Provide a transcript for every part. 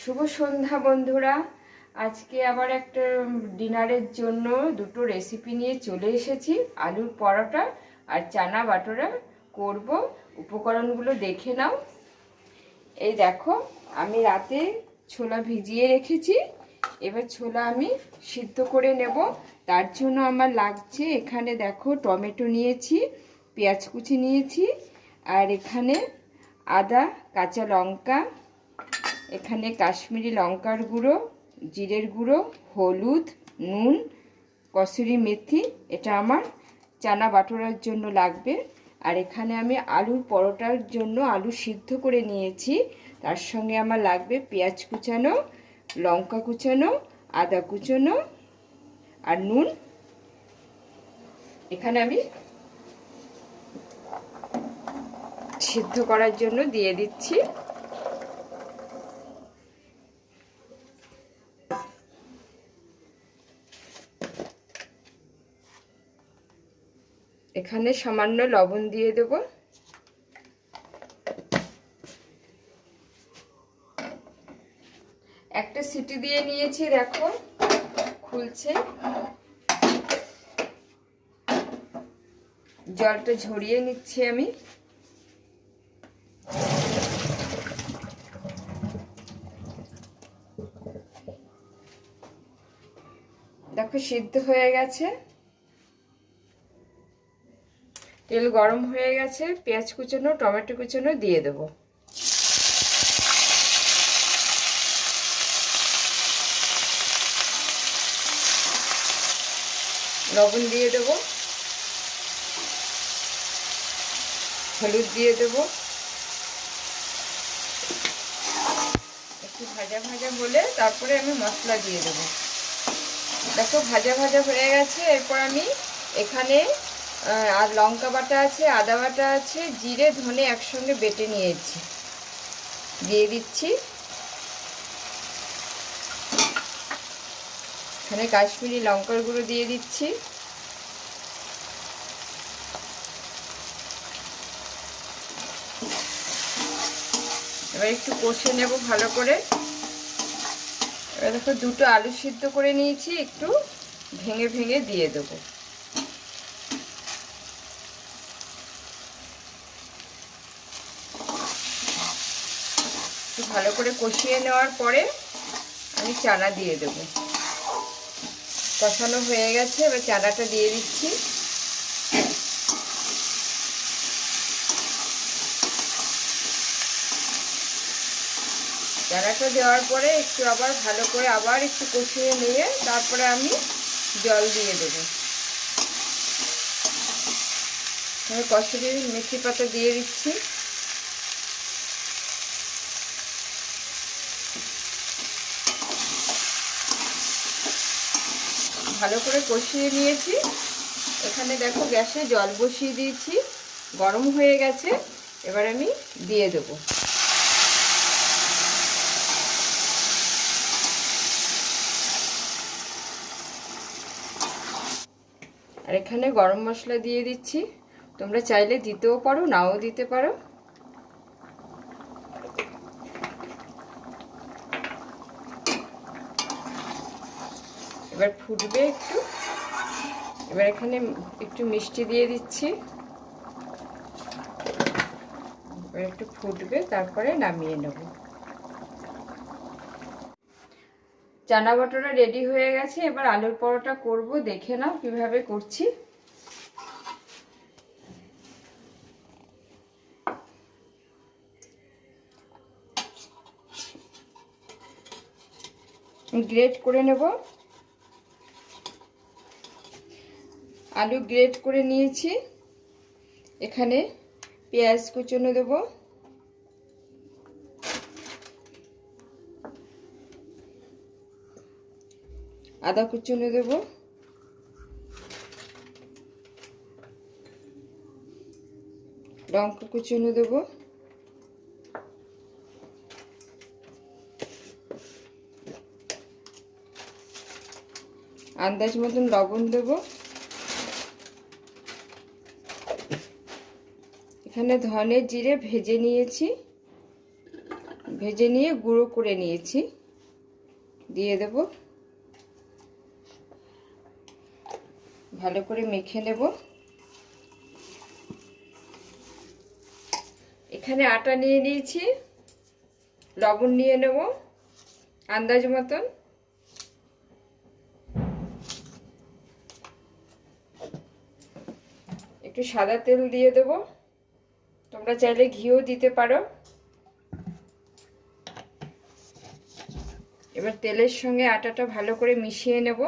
শুভ সন্ধ্যা বন্ধুরা। আজকে আবার একটা ডিনারের জন্য দুটো রেসিপি নিয়ে চলে এসেছি। আলুর পরোটা আর চানা বাটোরা করব। উপকরণগুলো দেখে নাও। এই দেখো, আমি রাতে ছোলা ভিজিয়ে রেখেছি। এবার ছোলা আমি সিদ্ধ করে নেব। তার জন্য আমার লাগছে, এখানে দেখো টমেটো নিয়েছি, পেঁয়াজ কুচি নিয়েছি, আর এখানে আদা, কাঁচা লঙ্কা, এখানে কাশ্মীরি লঙ্কার গুঁড়ো, জিরের গুঁড়ো, হলুদ, নুন, কসুরি মেথি। এটা আমার চানা বাটোরার জন্য লাগবে। আর এখানে আমি আলুর পরোটার জন্য আলু সিদ্ধ করে নিয়েছি। তার সঙ্গে আমার লাগবে পেঁয়াজ কুচানো, লঙ্কা কুচানো, আদা কুচানো আর নুন। এখানে আমি সিদ্ধ করার জন্য দিয়ে দিচ্ছি। এখানে সামান্য লবণ দিয়ে দেব। একটা সিটি দিয়ে নিয়েছি, দেখো খুলছে। জলটা ঝরিয়ে নিচ্ছি আমি। দেখো সিদ্ধ হয়ে গেছে। তেল গরম হয়ে গেছে, পেঁয়াজ কুচানো, টমেটো কুচানো দিয়ে দেবো। লবণ দিয়ে দেবো, হলুদ দিয়ে দেবো। একটু ভাজা ভাজা হলে তারপরে আমি মশলা দিয়ে দেবো। দেখো ভাজা ভাজা হয়ে গেছে। এরপর আমি এখানে আর লঙ্কা বাটা আছে, আদা বাটা আছে, জিরে ধনে একসঙ্গে বেটে নিয়েছি, দিয়ে দিচ্ছি। এখানে কাশ্মীরি লঙ্কার গুঁড়ো দিয়ে দিচ্ছি। এবার একটু কষে নেব ভালো করে। এবার দেখো দুটো আলু সিদ্ধ করে নিয়েছি, একটু ভেঙে ভেঙে দিয়ে দেবো। একটু ভালো করে কষিয়ে নেওয়ার পরে আমি চানা দিয়ে দেব। কষানো হয়ে গেছে, এবার চানাটা দিয়ে দিচ্ছি। চানাটা দেওয়ার পরে একটু আবার ভালো করে আবার একটু কষিয়ে নিয়ে তারপরে আমি জল দিয়ে দেবো। কসুরি মেথি পাতা দিয়ে দিচ্ছি। ভালো করে কষিয়ে নিয়েছি। এখানে দেখো গ্যাসে জল বসিয়ে দিয়েছি, গরম হয়ে গেছে। এবার আমি দিয়ে দেবো। আর এখানে গরম মশলা দিয়ে দিচ্ছি। তোমরা চাইলে দিতেও পারো, নাও দিতে পারো। এবার ফুটবে একটু। এবার এখানে একটু মিষ্টি দিয়ে দিচ্ছি। এবার একটু ফুটবে, তারপরে নামিয়ে নেব। চানা বাটোরা রেডি হয়ে গেছে। এবার আলুর পরোটা করব, দেখে নাও কিভাবে করছি। গ্রেট করে নেব। আলু গ্রেট করে নিয়েছি। এখানে পেঁয়াজ কুচনো দেব, আদা কুচনো দেব, লঙ্কা কুচনো দেব, আন্দাজ মতন লবণ দেব। এখানে ধনে জিরে ভেজে নিয়েছি, ভেজে নিয়ে গুঁড়ো করে নিয়েছি, দিয়ে দেব। ভালো করে মেখে নেব। এখানে আটা নিয়ে নিয়েছি, লবণ নিয়ে নেব আন্দাজ মতন। একটু সাদা তেল দিয়ে দেব, তোমরা চাইলে ঘিও দিতে পারো। এবার তেলের সঙ্গে আটাটা ভালো করে মিশিয়ে নেব।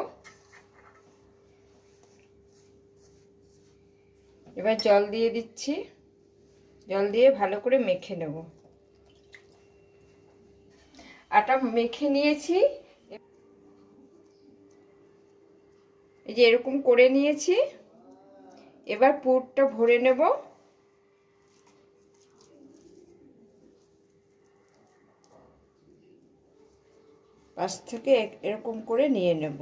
এবার জল দিয়ে দিচ্ছি, জল দিয়ে ভালো করে মেখে নেব। আটা মেখে নিয়েছি, এই যে এরকম করে নিয়েছি। এবার পুরটা ভরে নেব। পাশ থেকে এরকম করে নিয়ে নেব।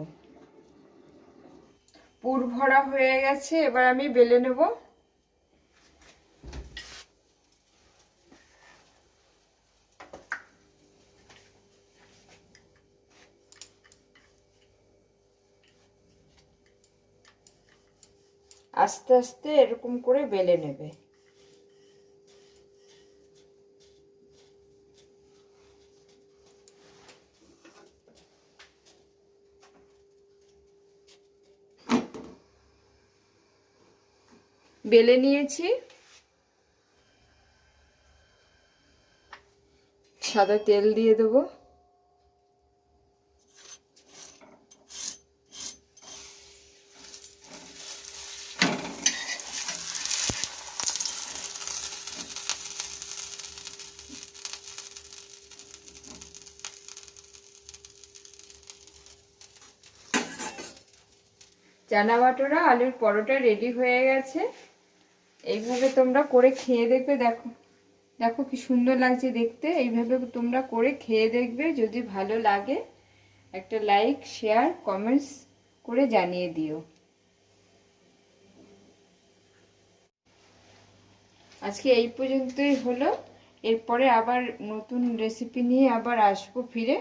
পুর ভরা হয়ে গেছে, এবার আমি বেলে নেব। আস্তে আস্তে এরকম করে বেলে নেবে। বেলে নিয়েছি, সাদা তেল দিয়ে দেবো। চানা বাটোরা আলুর পরোটা রেডি হয়ে গেছে। এইভাবে তোমরা করে খেয়ে দেখবে। দেখো দেখো কি সুন্দর লাগছে দেখতে। এইভাবে তোমরা করে খেয়ে দেখবে, যদি ভালো লাগে একটা লাইক, শেয়ার, কমেন্টস করে জানিয়ে দিও। আজকে এই পর্যন্তই হলো। এরপরে আবার নতুন রেসিপি নিয়ে আবার আসবো ফিরে।